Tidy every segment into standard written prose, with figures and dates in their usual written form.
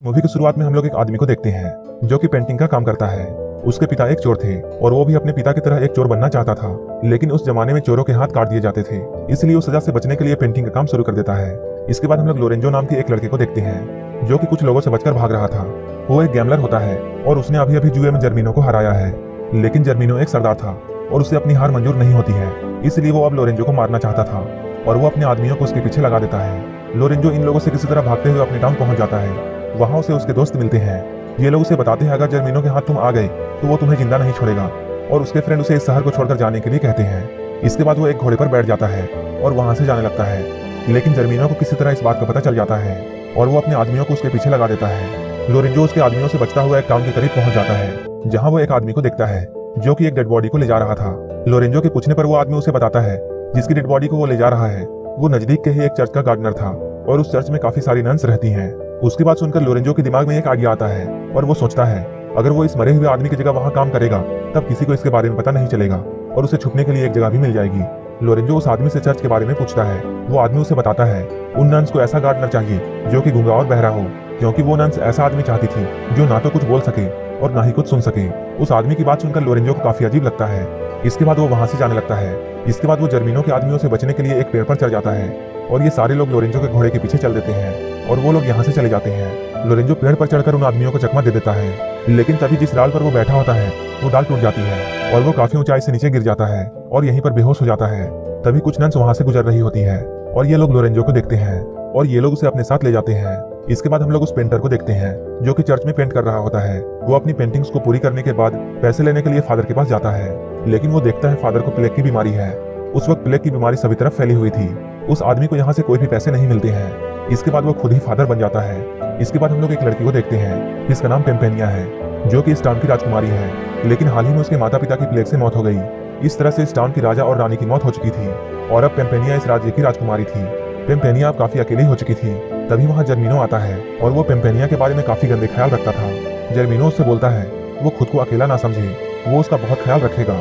Movie की शुरुआत में हम लोग एक आदमी को देखते हैं जो कि पेंटिंग का काम करता है। उसके पिता एक चोर थे और वो भी अपने पिता की तरह एक चोर बनना चाहता था, लेकिन उस जमाने में चोरों के हाथ काट दिए जाते थे, इसलिए वो सजा से बचने के लिए पेंटिंग का काम शुरू कर देता है। इसके बाद हम लोग लोरेंजो नाम के एक लड़के को देखते हैं जो कि कुछ लोगों से बचकर भाग रहा था। वो एक गैमलर होता है और उसने अभी अभी जुए में जर्मीनो को हराया है, लेकिन जर्मीनो एक सरदार था और उसे अपनी हार मंजूर नहीं होती है, इसलिए वो अब लोरेंजो को मारना चाहता था और वो अपने आदमियों को उसके पीछे लगा देता है। लोरेंजो इन लोगों से किसी तरह भागते हुए अपनी टाउन पहुंच जाता है। वहां उसे उसके दोस्त मिलते हैं। ये लोग उसे बताते हैं अगर जर्मीनो के हाथ तुम आ गए तो वो तुम्हें जिंदा नहीं छोड़ेगा, और उसके फ्रेंड उसे इस शहर को छोड़कर जाने के लिए कहते हैं। इसके बाद वो एक घोड़े पर बैठ जाता है और वहां से जाने लगता है, लेकिन जर्मीनो को किसी तरह इस बात का पता चल जाता है और वो अपने आदमियों को उसके पीछे लगा देता है। लोरेंजो उसके आदमियों से बचता हुआ एक टाउन के करीब पहुंच जाता है जहां वो एक आदमी को देखता है जो कि एक डेड बॉडी को ले जा रहा था। लोरेंजो के पूछने पर वो आदमी उसे बताता है जिसकी डेड बॉडी को वो ले जा रहा है वो नजदीक के ही एक चर्च का गार्डनर था और उस चर्च में काफी सारी नन्स रहती हैं। उसकी बात सुनकर लोरेंजो के दिमाग में एक आइडिया आता है और वो सोचता है अगर वो इस मरे हुए आदमी की जगह वहां काम करेगा तब किसी को इसके बारे में पता नहीं चलेगा और उसे छुपने के लिए एक जगह भी मिल जाएगी। लोरेंजो उस आदमी से चर्च के बारे में पूछता है। वो आदमी उसे बताता है उन नन्स को ऐसा गार्डनर चाहिए जो कि गूंगा और बहरा हो, क्योंकि वो नन्स ऐसा आदमी चाहती थी जो ना तो कुछ बोल सके और ना ही कुछ सुन सके। उस आदमी की बात सुनकर लोरेंजो को काफी अजीब लगता है। इसके बाद वो वहां से जाने लगता है। इसके बाद वो जर्मीनो के आदमियों से बचने के लिए एक पेड़ पर चढ़ जाता है और ये सारे लोग लोरेंजो के घोड़े के पीछे चल देते हैं और वो लोग यहाँ से चले जाते हैं। लोरेंजो पेड़ पर चढ़कर उन आदमियों को चकमा दे देता है, लेकिन तभी जिस डाल पर वो बैठा होता है वो डाल टूट जाती है और वो काफी ऊंचाई से नीचे गिर जाता है और यहीं पर बेहोश हो जाता है। तभी कुछ नन्स वहां से गुजर रही होती है और ये लोग लोरेंजो को देखते हैं और ये लोग उसे अपने साथ ले जाते हैं। इसके बाद हम लोग उस पेंटर को देखते हैं जो कि चर्च में पेंट कर रहा होता है। वो अपनी पेंटिंग्स को पूरी करने के बाद पैसे लेने के लिए फादर के पास जाता है, लेकिन वो देखता है फादर को प्लेग की बीमारी है। उस वक्त प्लेग की बीमारी सभी तरफ फैली हुई थी। उस आदमी को यहाँ से कोई भी पैसे नहीं मिलते हैं। इसके बाद वो खुद ही फादर बन जाता है। इसके बाद हम लोग एक लड़की को देखते हैं जिसका नाम पेम्पेनिया है जो कि इस टाउन की राजकुमारी है, लेकिन हाल ही में उसके माता पिता की प्लेग से मौत हो गई। इस तरह से इस टाउन की राजा और रानी की मौत हो चुकी थी और अब पेम्पेनिया इस राज्य की राजकुमारी थी। पेम्पेनिया अब काफी अकेली हो चुकी थी। तभी वहाँ जर्मीनो आता है और वो पेम्पेनिया के बारे में काफी गंदे ख्याल रखता था। जर्मीनो उससे बोलता है वो खुद को अकेला ना समझे, वो उसका बहुत ख्याल रखेगा।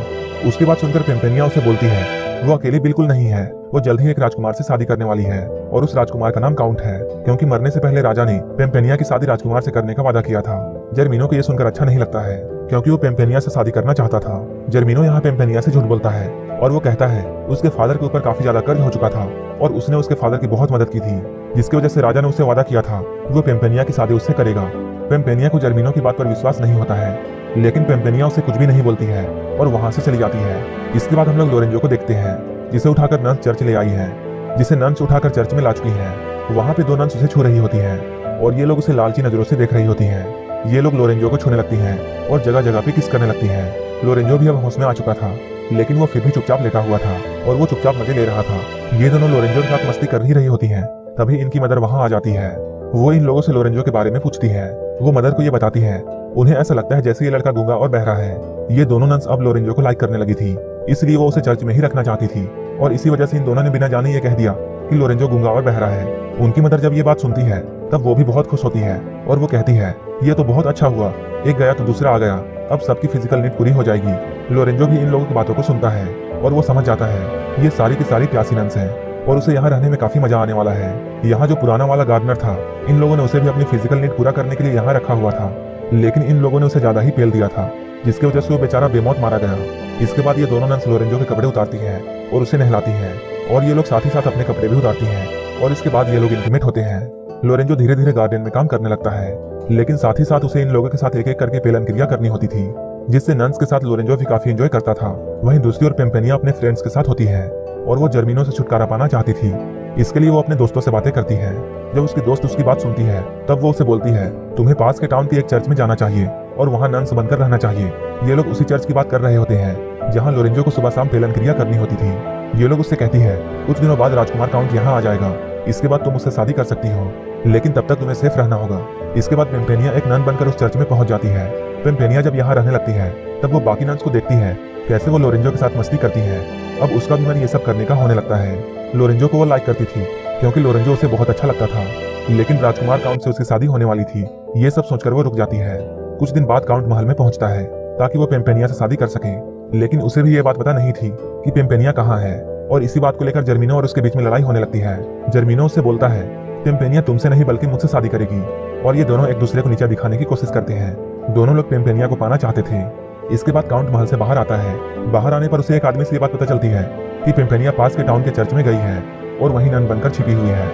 उसकी बात सुनकर पेम्पेनिया उसे बोलती है वो अकेली बिल्कुल नहीं है, वो जल्द ही एक राजकुमार से शादी करने वाली है और उस राजकुमार का नाम काउंट है, क्योंकि मरने से पहले राजा ने पेम्पेनिया की शादी राजकुमार से करने का वादा किया था। जर्मीनो को ये सुनकर अच्छा नहीं लगता है क्योंकि वो पेम्पेनिया से शादी करना चाहता था। जर्मीनो यहाँ पेम्पेनिया से झूठ बोलता है और वो कहता है उसके फादर के ऊपर काफी ज्यादा कर्ज हो चुका था और उसने उसके फादर की बहुत मदद की थी, जिसकी वजह से राजा ने उससे वादा किया था वो पेम्पेनिया की शादी उससे करेगा। पेम्पेनिया को जर्मीनो की बात पर विश्वास नहीं होता है, लेकिन पेम्पेनिया उसे कुछ भी नहीं बोलती है और वहां से चली जाती है। इसके बाद हम लोग लोरेंजो को देखते हैं जिसे उठाकर नन्स चर्च ले आई है, जिसे नन्स उठाकर चर्च में ला चुकी है। वहाँ पे दो नन्स उसे छू रही होती है और ये लोग उसे लालची नजरों से देख रही होती हैं। ये लोग लोरेंजो को छूने लगती हैं और जगह जगह पे किस करने लगती हैं। लोरेंजो भी अब होश में आ चुका था, लेकिन वो फिर भी चुपचाप लेटा हुआ था और वो चुपचाप मजे ले रहा था। ये दोनों लोरेंजो के साथ मस्ती कर ही रही होती हैं। तभी इनकी मदर वहाँ आ जाती है। वो इन लोगों से लोरेंजो के बारे में पूछती है। वो मदर को ये बताती है उन्हें ऐसा लगता है जैसे ये लड़का गूंगा और बहरा है। ये दोनों नन्स अब लोरेंजो को लाइक करने लगी थी, इसलिए वो उसे चर्च में ही रखना चाहती थी और इसी वजह से इन दोनों ने बिना जाने ये कह दिया कि लोरेंजो गूंगा और बहरा है। उनकी मदर जब ये बात सुनती है तब वो भी बहुत खुश होती है और वो कहती है ये तो बहुत अच्छा हुआ, एक गया तो दूसरा आ गया, अब सबकी फिजिकल नीड पूरी हो जाएगी। लोरेंजो भी इन लोगों की बातों को सुनता है और वो समझ जाता है ये सारी की सारी प्यासी नन्स हैं और उसे यहाँ रहने में काफी मजा आने वाला है। यहाँ जो पुराना वाला गार्डनर था इन लोगों ने उसे भी अपनी फिजिकल नीड पूरा करने के लिए यहाँ रखा हुआ था, लेकिन इन लोगों ने उसे ज्यादा ही पेल दिया था, जिसकी वजह से वो बेचारा बेमौत मारा गया। इसके बाद ये दोनों नन्स लोरेंजो के कपड़े उतारती हैं और उसे नहलाती हैं और ये लोग साथ ही साथ अपने कपड़े भी उतारती हैं और इसके बाद ये लोग इंटीमेट होते हैं। लोरेंजो धीरे धीरे गार्डन में काम करने लगता है, लेकिन साथ ही साथ उसे इन लोगों के साथ एक एक करके पेलन क्रिया करनी होती थी, जिससे नन्स के साथ लोरेंजो भी काफी एंजॉय करता था। वहीं दूसरी ओर पेम्पेनिया अपने फ्रेंड्स के साथ होती है और वो जर्मीनो से छुटकारा पाना चाहती थी। इसके लिए वो अपने दोस्तों से बातें करती है। जब उसकी दोस्त उसकी बात सुनती है तब वो उसे बोलती है तुम्हें पास के टाउन की एक चर्च में जाना चाहिए और वहाँ नन्स बनकर रहना चाहिए। ये लोग उसी चर्च की बात कर रहे होते हैं जहाँ लोरेंजो को सुबह शाम पेलन क्रिया करनी होती थी। ये लोग उससे कहती है कुछ दिनों बाद राजकुमार काउंट यहाँ आ जाएगा, इसके बाद तुम उससे शादी कर सकती हो, लेकिन तब तक तुम्हें सेफ रहना होगा। इसके बाद पेम्पेनिया एक नन बनकर उस चर्च में पहुंच जाती है। पेम्पेनिया जब यहाँ रहने लगती है तब वो बाकी नन्स को देखती है कैसे वो लोरेंजो के साथ मस्ती करती है। अब उसका भी मन ये सब करने का होने लगता है। लोरेंजो को वो लाइक करती थी क्योंकि लोरेंजो उसे बहुत अच्छा लगता था, लेकिन राजकुमार काउंट से उसकी शादी होने वाली थी। ये सब सोचकर वो रुक जाती है। कुछ दिन बाद काउंट महल में पहुंचता है ताकि वो पेम्पेनिया से शादी कर सके, लेकिन उसे भी ये बात पता नहीं थी कि पेम्पेनिया कहाँ है और इसी बात को लेकर जर्मीनो और उसके बीच में लड़ाई होने लगती है। जर्मीनो उससे बोलता है पेम्पेनिया तुमसे नहीं बल्कि मुझसे शादी करेगी। और ये दोनों एक दूसरे को नीचा दिखाने की कोशिश करते हैं। दोनों लोग पेम्पेनिया को पाना चाहते थे। इसके बाद काउंट महल से बाहर आता है। बाहर आने पर उसे एक आदमी से ये बात पता चलती है कि पेम्पेनिया पास के टाउन के चर्च में गई है और वहीं नन बनकर छिपी हुई है।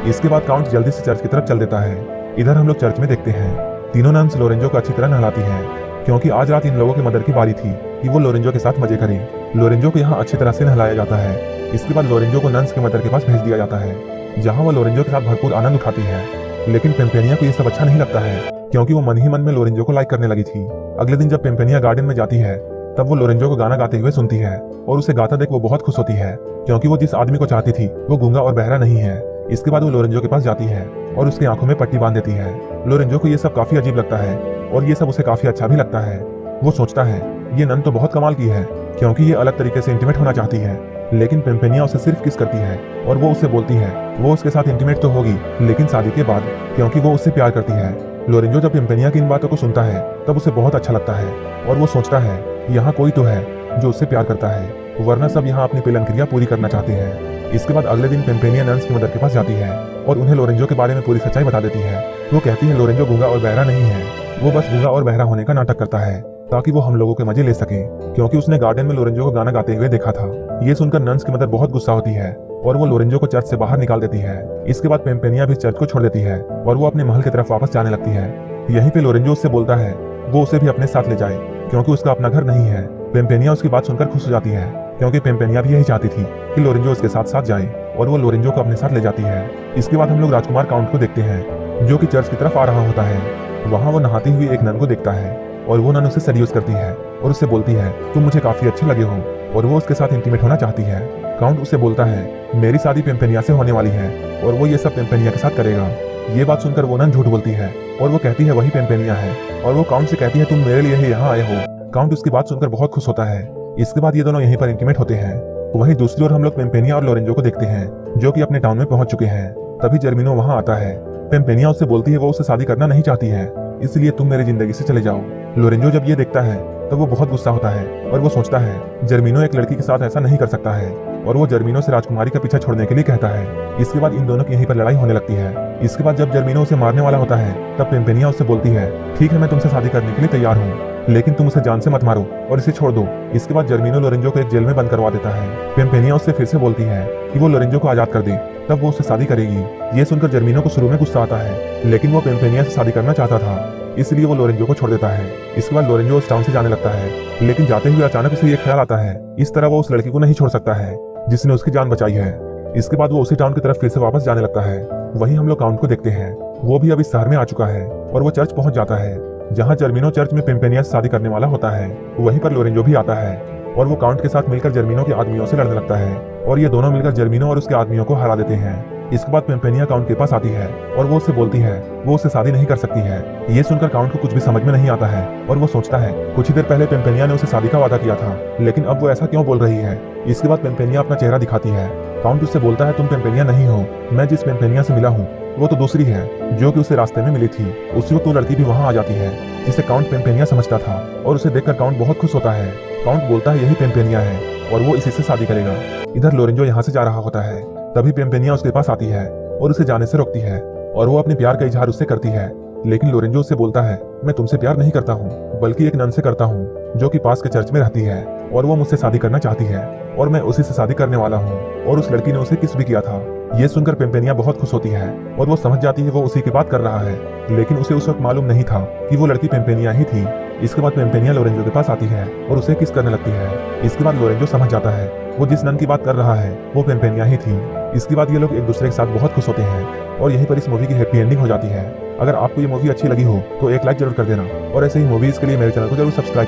इसके बाद काउंट जल्दी से चर्च की तरफ चल देता है। इधर हम लोग चर्च में देखते हैं तीनों नन्स लोरेंजो को अच्छी तरह नहलाती हैं, क्योंकि आज रात इन लोगों के मदर की बारी थी कि वो लोरेंजो के साथ मजे करें। लोरेंजो को यहाँ अच्छी तरह से नहलाया जाता है। इसके बाद लोरेंजो को नन्स के मदर के पास भेज दिया जाता है, जहाँ वो लोरेंजो के साथ भरपूर आनंद उठाती है। लेकिन पेम्पेनिया को ये सब अच्छा नहीं लगता है, क्योंकि वो मन ही मन में लोरेंजो को लाइक करने लगी थी। अगले दिन जब पेम्पेनिया गार्डन में जाती है तब वो लोरेंजो को गाना गाते हुए सुनती है और उसे गाता देख वो बहुत खुश होती है, क्योंकि वो जिस आदमी को चाहती थी वो गूंगा और बहरा नहीं है। इसके बाद वो लोरेंजो के पास जाती है और उसकी आंखों में पट्टी बांध देती है। लोरेंजो को ये सब काफी अजीब लगता है और ये सब उसे काफी अच्छा भी लगता है। वो सोचता है ये नन तो बहुत कमाल की है, क्योंकि ये अलग तरीके से इंटीमेट होना चाहती है। लेकिन पेम्पेनिया उसे सिर्फ किस करती है और वो उससे बोलती है वो उसके साथ इंटीमेट तो होगी, लेकिन शादी के बाद, क्योंकि वो उससे प्यार करती है। लोरेंजो जब पेम्पेनिया की इन बातों को सुनता है तब उसे बहुत अच्छा लगता है और वो सोचता है यहाँ कोई तो है जो उससे प्यार करता है, वरना सब यहाँ अपनी पेलन क्रिया पूरी करना चाहते हैं। इसके बाद अगले दिन पेम्पेनिया नन्स की मदर के पास जाती है और उन्हें लोरेंजो के बारे में पूरी सच्चाई बता देती है। वो कहती है लोरेंजो गूंगा और बहरा नहीं है, वो बस गूंगा और बहरा होने का नाटक करता है ताकि वो हम लोगों के मजे ले सके, क्योंकि उसने गार्डन में लोरेंजो को गाना गाते हुए देखा था। ये सुनकर नन्स की मदर बहुत गुस्सा होती है और वो लोरेंजो को चर्च से बाहर निकाल देती है। इसके बाद पेम्पेनिया भी चर्च को छोड़ देती है और वो अपने महल की तरफ वापस जाने लगती है। यहीं पे लोरेंजो उससे बोलता है वो उसे भी अपने साथ ले जाए, क्योंकि उसका अपना घर नहीं है। पेम्पेनिया उसकी बात सुनकर खुश हो जाती है, क्योंकि पेम्पेनिया भी यही चाहती थी कि लोरेंजो उसके साथ साथ जाए, और वो लोरेंजो को अपने साथ ले जाती है। इसके बाद हम लोग राजकुमार काउंट को देखते हैं, जो कि चर्च की तरफ आ रहा होता है। वहाँ वो नहाती हुई एक नन को देखता है और वो नन उसे सेड्यूस करती है और उससे बोलती है तुम मुझे काफी अच्छे लगे हो, और वो उसके साथ इंटीमेट होना चाहती है। काउंट उससे बोलता है मेरी शादी पेम्पेनिया से होने वाली है और वो ये सब पेम्पेनिया के साथ करेगा। ये बात सुनकर वो नन झूठ बोलती है और वो कहती है वही पेम्पेनिया है, और वो काउंट से कहती है तुम मेरे लिए ही यहाँ आए हो। काउंट उसकी बात सुनकर बहुत खुश होता है। इसके बाद ये दोनों यहीं पर इंटीमेट होते हैं। वहीं दूसरी ओर हम लोग पेम्पेनिया और लोरेंजो को देखते हैं, जो कि अपने टाउन में पहुंच चुके हैं। तभी जर्मिनो वहां आता है। पेम्पेनिया उससे बोलती है वो उससे शादी करना नहीं चाहती है, इसलिए तुम मेरी जिंदगी से चले जाओ। लोरेंजो जब ये देखता है तब वो बहुत गुस्सा होता है और वो सोचता है जर्मिनो एक लड़की के साथ ऐसा नहीं कर सकता है, और वो जर्मिनो से राजकुमारी का पीछा छोड़ने के लिए कहता है। इसके बाद इन दोनों की यहीं पर लड़ाई होने लगती है। इसके बाद जब जर्मिनो उसे मारने वाला होता है तब पेम्पेनिया उससे बोलती है ठीक है मैं तुमसे शादी करने के लिए तैयार हूँ, लेकिन तुम उसे जान से मत मारो और इसे छोड़ दो। इसके बाद जर्मिनो लोरेंजो को एक जेल में बंद करवा देता है। पेम्पेनिया उससे फिर से बोलती है कि वो लोरेंजो को आजाद कर दे, तब वो उससे शादी करेगी। ये सुनकर जर्मिनो को शुरू में गुस्सा आता है, लेकिन वो पेम्पेनिया से शादी करना चाहता था, इसलिए वो लोरेंजो को छोड़ देता है। इसके बाद लोरेंजो उस टाउन से जाने लगता है, लेकिन जाते हुए अचानक उसे ये ख्याल आता है इस तरह वो उस लड़की को नहीं छोड़ सकता है जिसने उसकी जान बचाई है। इसके बाद वो उसी टाउन की तरफ फिर से वापस जाने लगता है। वहीं हम लोग काउंट को देखते हैं, वो भी अभी शहर में आ चुका है और वो चर्च पहुंच जाता है, जहां जर्मिनो चर्च में पेम्पेनिया से शादी करने वाला होता है। वहीं पर लोरेंजो भी आता है और वो काउंट के साथ मिलकर जर्मिनो के आदमियों से लड़ने लगता है, और ये दोनों मिलकर जर्मिनो और उसके आदमियों को हरा देते हैं। इसके बाद पेम्पेनिया काउंट के पास आती है और वो उससे बोलती है वो उससे शादी नहीं कर सकती है। ये सुनकर काउंट को कुछ भी समझ में नहीं आता है और वो सोचता है कुछ ही देर पहले पेम्पेनिया ने उसे शादी का वादा किया था, लेकिन अब वो ऐसा क्यों बोल रही है। इसके बाद पेम्पेनिया अपना चेहरा दिखाती है। काउंट उससे बोलता है तुम पेम्पेनिया नहीं हो, मैं जिस पेम्पेनिया से मिला हूँ वो तो दूसरी है, जो कि उसे रास्ते में मिली थी। उसी वक्त वो लड़की भी वहाँ आ जाती है जिसे काउंट पेम्पेनिया समझता था, और उसे देखकर काउंट बहुत खुश होता है। काउंट बोलता है यही पेम्पेनिया है और वो इसी से शादी करेगा। इधर लोरेंजो यहाँ से जा रहा होता है, तभी पेम्पेनिया उसके पास आती है और उसे जाने से रोकती है, और वो अपने प्यार का इजहार उससे करती है। लेकिन लोरेंजो उससे बोलता है मैं तुमसे प्यार नहीं करता हूँ, बल्कि एक नन से करता हूँ जो कि पास के चर्च में रहती है, और वो मुझसे शादी करना चाहती है और मैं उसी से शादी करने वाला हूँ, और उस लड़की ने उसे किस भी किया था। ये सुनकर पेम्पेनिया बहुत खुश होती है और वो समझ जाती है वो उसी की बात कर रहा है, लेकिन उसे उस वक्त मालूम नहीं था कि वो लड़की पेम्पेनिया ही थी। इसके बाद पेम्पेनिया लोरेंजो के पास आती है और उसे किस करने लगती है। इसके बाद लोरेंजो समझ जाता है वो जिस नन की बात कर रहा है वो पेम्पेनिया ही थी। इसके बाद ये लोग एक दूसरे के साथ बहुत खुश होते हैं और यहीं पर इस मूवी की हैप्पी एंडिंग हो जाती है। अगर आपको ये मूवी अच्छी लगी हो तो एक लाइक जरूर कर देना, और ऐसे ही मूवीज के लिए मेरे चैनल को जरूर सब्सक्राइब